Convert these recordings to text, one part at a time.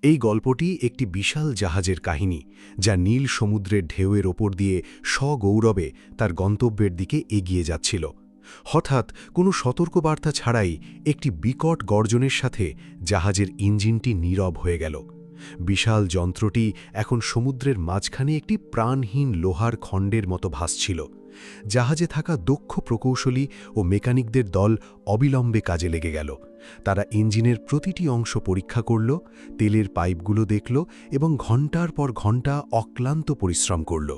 এই গল্পটি একটি বিশাল জাহাজের কাহিনী, যা নীল সমুদ্রের ঢেউয়ের ওপর দিয়ে সগৌরবে তার গন্তব্যের দিকে এগিয়ে যাচ্ছিল। হঠাৎ কোনো সতর্কবার্তা ছাড়াই একটি বিকট গর্জনের সাথে জাহাজের ইঞ্জিনটি নীরব হয়ে গেল। বিশাল যন্ত্রটি এখন সমুদ্রের মাঝখানে একটি প্রাণহীন লোহার খণ্ডের মতো ভাসছিল। জাহাজে থাকা দক্ষ প্রকৌশলী ও মেকানিকদের দল অবিলম্বে কাজে লেগে গেল। তারা ইঞ্জিনের প্রতিটি অংশ পরীক্ষা করল, তেলের পাইপগুলো দেখল এবং ঘণ্টার পর ঘণ্টা অক্লান্ত পরিশ্রম করল,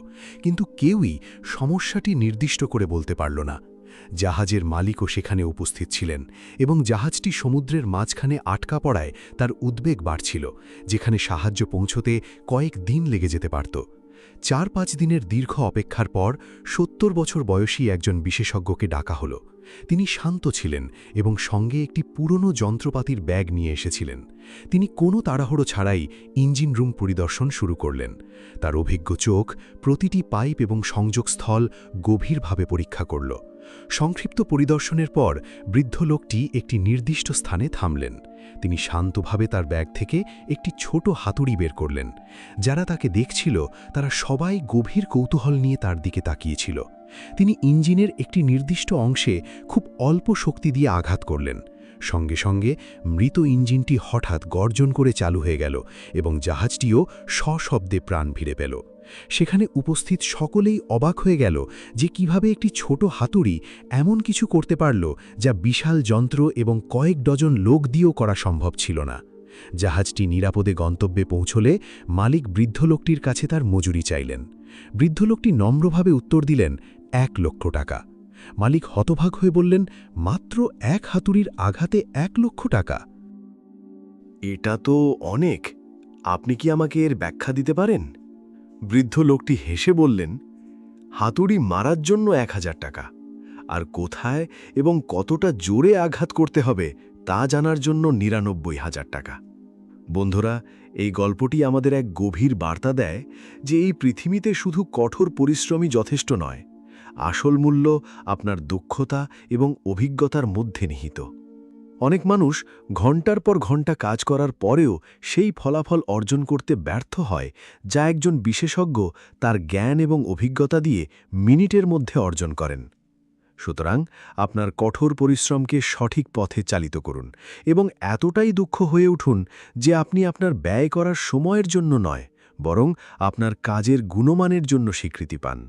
কিন্তু কেউই সমস্যাটি নির্দিষ্ট করে বলতে পারল না। জাহাজের মালিকও সেখানে উপস্থিত ছিলেন এবং জাহাজটি সমুদ্রের মাঝখানে আটকা পড়ায় তার উদ্বেগ বাড়ছিল, যেখানে সাহায্য পৌঁছতে কয়েক দিন লেগে যেতে পারত। ৪-৫ দিনের দীর্ঘ অপেক্ষার পর ৭০ বছর বয়সী একজন বিশেষজ্ঞকে ডাকা হলো। তিনি শান্ত ছিলেন এবং সঙ্গে একটি পুরনো যন্ত্রপাতির ব্যাগ নিয়ে এসেছিলেন। তিনি কোনো তাড়াহুড়ো ছাড়াই ইঞ্জিন রুম পরিদর্শন শুরু করলেন। তার অভিজ্ঞ চোখ প্রতিটি পাইপ এবং সংযোগস্থল গভীরভাবে পরীক্ষা করল। সংক্ষিপ্ত পরিদর্শনের পর বৃদ্ধ লোকটি একটি নির্দিষ্ট স্থানে থামলেন। তিনি শান্তভাবে তার ব্যাগ থেকে একটি ছোট হাতুড়ি বের করলেন। যারা তাকে দেখছিল তারা সবাই গভীর কৌতূহল নিয়ে তার দিকে তাকিয়েছিল। তিনি ইঞ্জিনের একটি নির্দিষ্ট অংশে খুব অল্প শক্তি দিয়ে আঘাত করলেন। সঙ্গে সঙ্গে মৃত ইঞ্জিনটি হঠাৎ গর্জন করে চালু হয়ে গেল এবং জাহাজটিও সশব্দে প্রাণ ফিরে পেল। সেখানে উপস্থিত সকলেই অবাক হয়ে গেল যে কিভাবে একটি ছোট হাতুড়ি এমন কিছু করতে পারল যা বিশাল যন্ত্র এবং কয়েক ডজন লোক দিয়েও করা সম্ভব ছিল না। জাহাজটি নিরাপদে গন্তব্যে পৌঁছলে মালিক বৃদ্ধ লোকটির কাছে তার মজুরি চাইলেন। বৃদ্ধ লোকটি নম্রভাবে উত্তর দিলেন ১ লক্ষ টাকা। মালিক হতভাগ হয়ে বললেন, মাত্র এক হাতুড়ির আঘাতে ১ লক্ষ টাকা? এটা তো অনেক। আপনি কি আমাকে এর ব্যাখ্যা দিতে পারেন? বৃদ্ধ লোকটি হেসে বললেন, হাতুড়ি মারার জন্য ১,০০০ টাকা, আর কোথায় এবং কতটা জোরে আঘাত করতে হবে তা জানার জন্য ৯৯,০০০ টাকা। বন্ধুরা, এই গল্পটি আমাদের এক গভীর বার্তা দেয় যে এই পৃথিবীতে শুধু কঠোর পরিশ্রমই যথেষ্ট নয়, আসল মূল্য আপনার দক্ষতা এবং অভিজ্ঞতার মধ্যে নিহিত। অনেক মানুষ ঘণ্টার পর ঘণ্টা কাজ করার পরেও সেই ফলাফল অর্জন করতে ব্যর্থ হয় যা একজন বিশেষজ্ঞ তার জ্ঞান এবং অভিজ্ঞতা দিয়ে মিনিটের মধ্যে অর্জন করেন। সুতরাং আপনার কঠোর পরিশ্রমকে সঠিক পথে চালিত করুন এবং এতটাই দক্ষ হয়ে উঠুন যে আপনি আপনার ব্যয় করার সময়ের জন্য নয়, বরং আপনার কাজের গুণমানের জন্য স্বীকৃতি পান।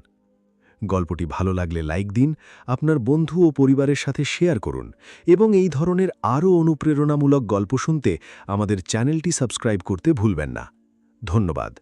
গল্পটি ভালো লাগলে লাইক দিন, আপনার বন্ধু ও পরিবারের সাথে শেয়ার করুন এবং এই ধরনের আরও অনুপ্রেরণামূলক গল্প শুনতে আমাদের চ্যানেলটি সাবস্ক্রাইব করতে ভুলবেন না। ধন্যবাদ।